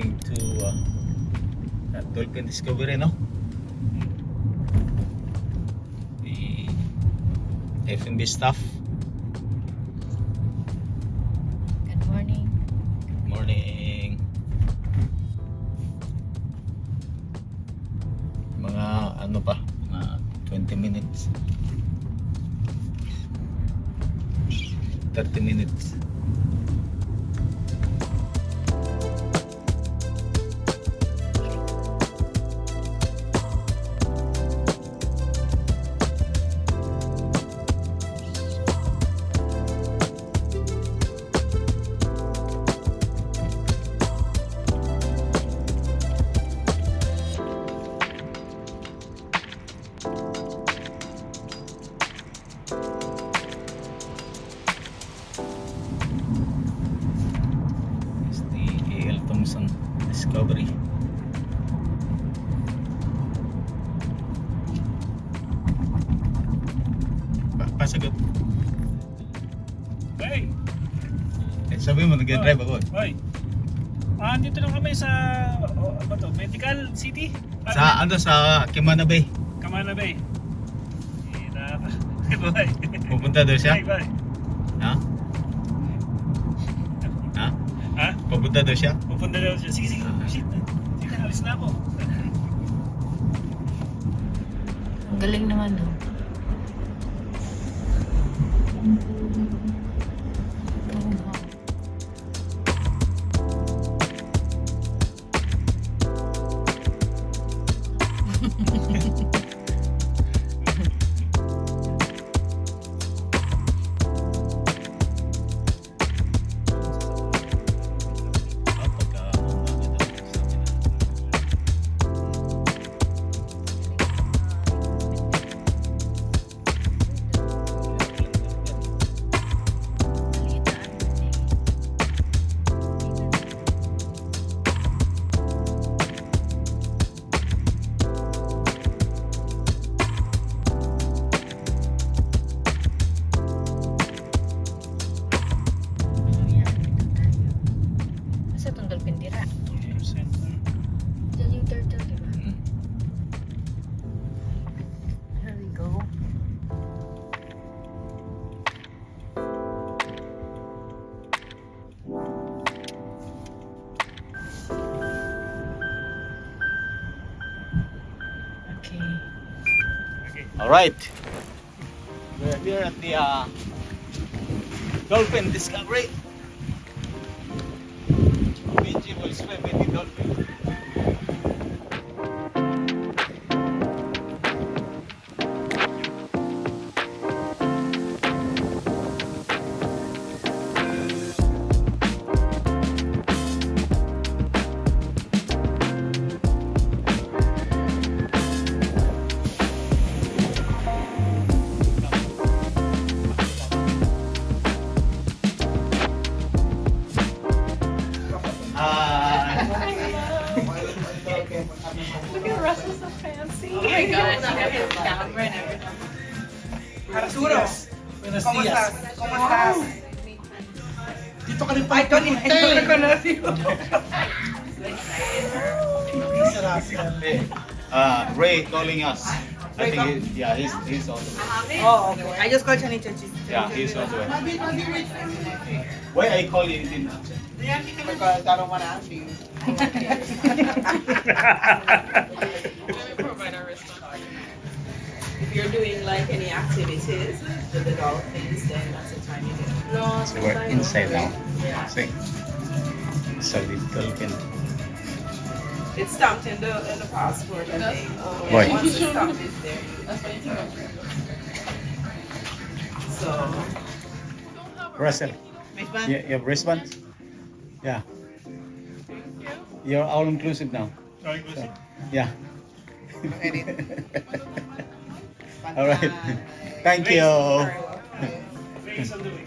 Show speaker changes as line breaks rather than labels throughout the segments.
going to Dolphin Discover, no? The F&B staff.
Good morning.
Good morning. Mga ano pa, mga 20 minutes. 30 minutes. Discovery. Pasagot.
Hey!
Sabi mo nag-drive ako.
Hoy! Dito lang kami sa ano to? Medical City?
Sa ano sa Cayman Bay.
Cayman Bay. Bye.
Pupunta daw siya?
Bye.
Ha? Ha?
Ha?
Pupunta daw siya?
Pupunta daw siya. Sige. Shit. Sige, alis na ako.
Ang galing naman, no?
Alright. We're here at the Dolphin Discovery. Benji will swim with the dolphin.
Look at Russell, so fancy. Oh my gosh, you got his camera and everything.
Arturo,
Buenos
¿cómo
días.
estás? ¿Cómo estás?
Dito ka rin
Ay, Tony, I don't recognize you.
Ray calling us. I think he's on the way.
Oh, okay. I just called Chanita.
Yeah, he's on the way. Why I call you? You didn't answer.
Because I don't want to answer you.
Let me provide a response.
If you're doing like any activities with the dolphins, then that's the time you do it.
No,
So we're inside now.
Yeah.
See? So the dolphin.
It's stamped in the passport, I think.
Why?
Once the stamp is there.
that's why you
So
Russell,
Which one?
you have wristbands? Yeah. You're all inclusive now.
All inclusive.
Yeah.
Edit.
All right. Thank you.
Face on the way.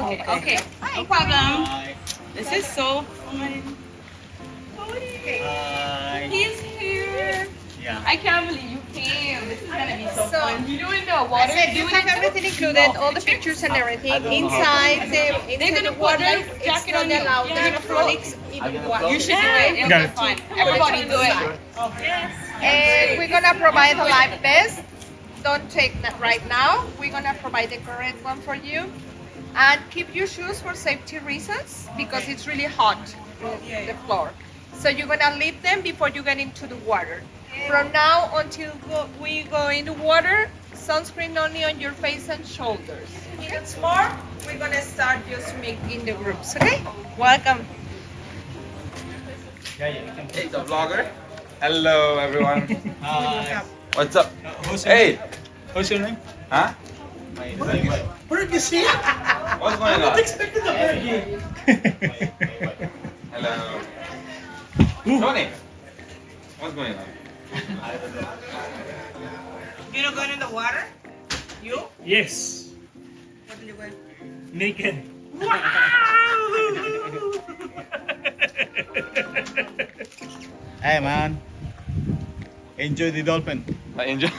Okay. No problem. This is so fun.
Hi.
He's here.
Yeah.
I can't believe you came. This is gonna be so fun. You doing the
I
water?
said you have everything included, all the pictures and everything inside the water. It's not allowed the electronics even water.
You should do it. It'll be fun. Everybody do it.
And we're gonna provide a live test. Don't take that right now. We're gonna provide the correct one for you. And keep your shoes for safety reasons because it's really hot the floor. So you're gonna leave them before you get into the water. From now until we go in the water, sunscreen only on your face and shoulders. Minutes more, we're gonna start just making the groups, okay? Welcome.
Hey, the vlogger. Hello, everyone.
Hi.
What's up?
Who's your
Hey,
name? Who's your name?
huh?
Where did you see it?
What's going on?
Expected the burger.
Hello. Tony, what's going on?
You not going in the water? You?
Yes.
What did you wear?
Naked.
Hey man. Enjoy the dolphin.
I enjoy.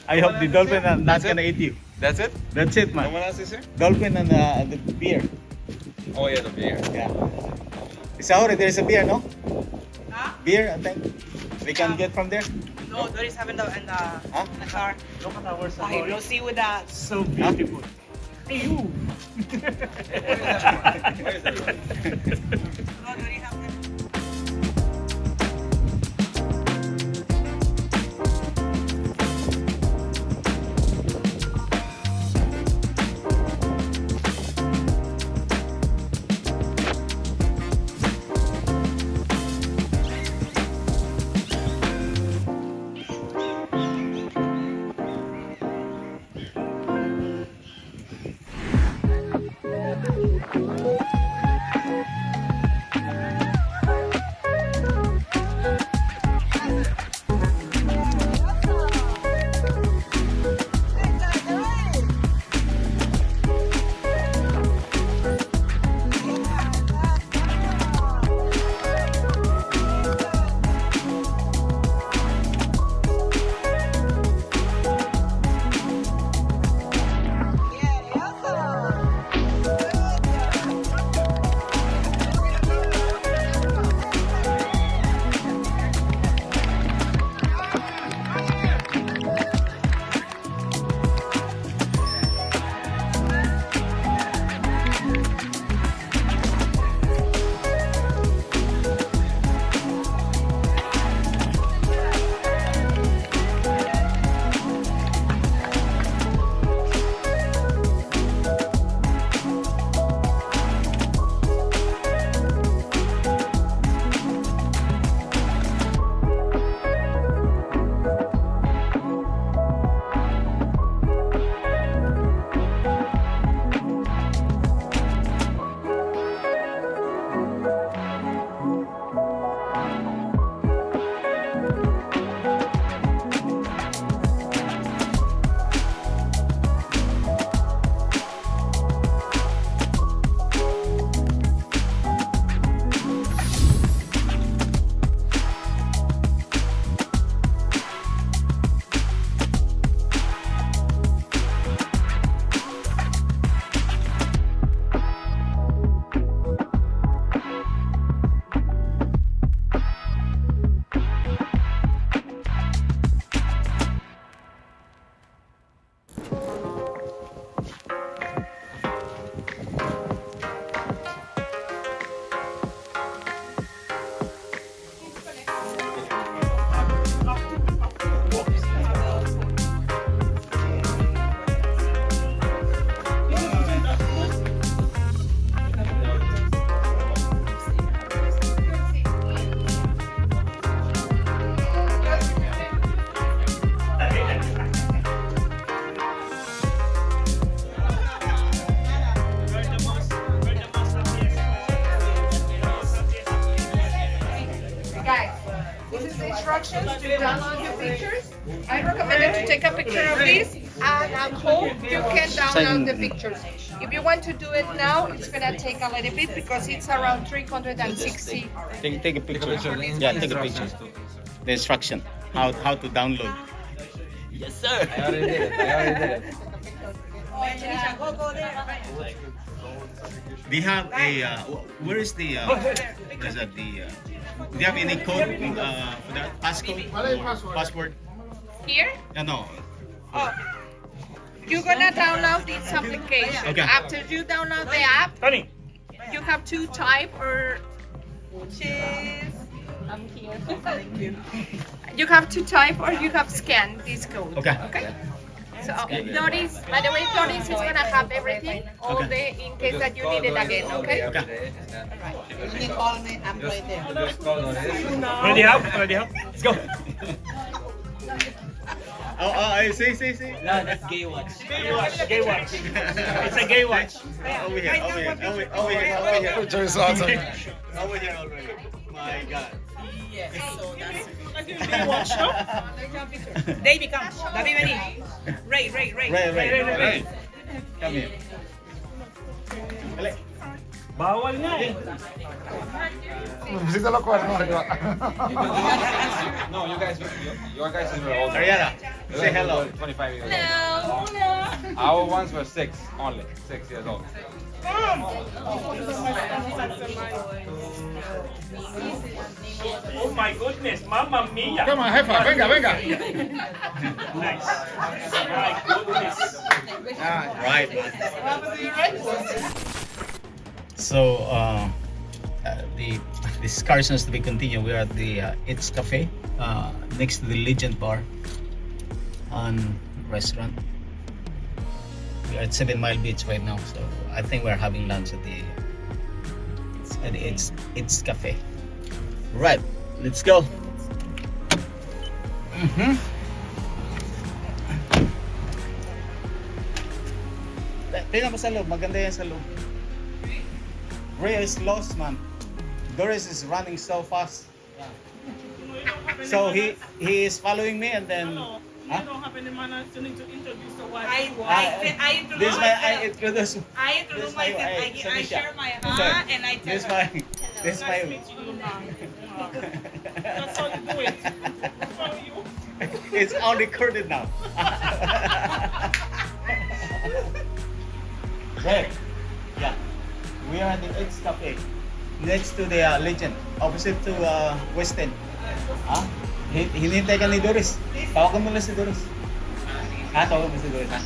I hope the dolphin are not
That's it?
gonna eat you.
That's it?
That's it,
No
man.
one else is here?
Dolphin and the beer.
Oh yeah, the beer.
Yeah. Isauri, there's a beer, no?
Huh?
Beer, I think. We can get from there.
No, there is have in the
Huh?
car.
Look at our
I will see with that.
So beautiful. Hey, you.
Where is that? Where is that?
No, there is have them.
instructions to download the pictures. I recommend you to take a picture of this, and at home you can download the pictures. If you want to do it now, it's gonna take a little bit because it's around 360.
Take a picture. Yeah, take a picture. The instruction, how to download. Yes, sir.
I already did it.
Go there.
Do you have a where is the is that the do you have any code for that passcode or password?
Here,
No.
you're gonna download this application.
Okay.
After you download the app,
Tony,
you have to type or cheese.
I'm here.
You have to type or you have scanned this code.
Okay.
Okay. So notice, by the way, notice is gonna have everything, all the in case that you need it again. Okay.
Okay.
You need all the app right there.
ready up? Let's go.
Oh, see.
Gay watch. It's a gay watch.
Over here. Over here already. My God.
Yes. So that's
Gay watch, no?
Davey, come. Davey, ready. Ray.
Right. Come here. Dali.
Bawal nga eh.
No, you guys were older.
Ariana, say hello.
25 years old. Our ones were 6 only. 6 years old.
Oh my goodness, mamma mia.
Come on, high five. Venga.
Nice. My goodness.
Right. So the excursions to be continued. We are at the It's Cafe next to the Legend Bar and restaurant. We are at 7 Mile Beach right now, so I think we're having lunch at the It's Cafe. Right, let's go. Tingnan mo sa loob, maganda yan sa loob. Ray is lost, man. Doris is running so fast. So he is following me and then.
You don't have any manners to need to introduce the wife.
I
This my I introduce.
I introduce
This my-
myself. I
Sanisha.
share my
Sorry.
and I tell
This
her.
my.
That's how you do it. That's how you.
It's all recorded now. Right. Yeah. We are at the It's Cafe. Next to the Legend. Opposite to West End. Hinihintay ka ni Doris. Tawagan mo lang si Doris. Tawagan mo si Doris, ha?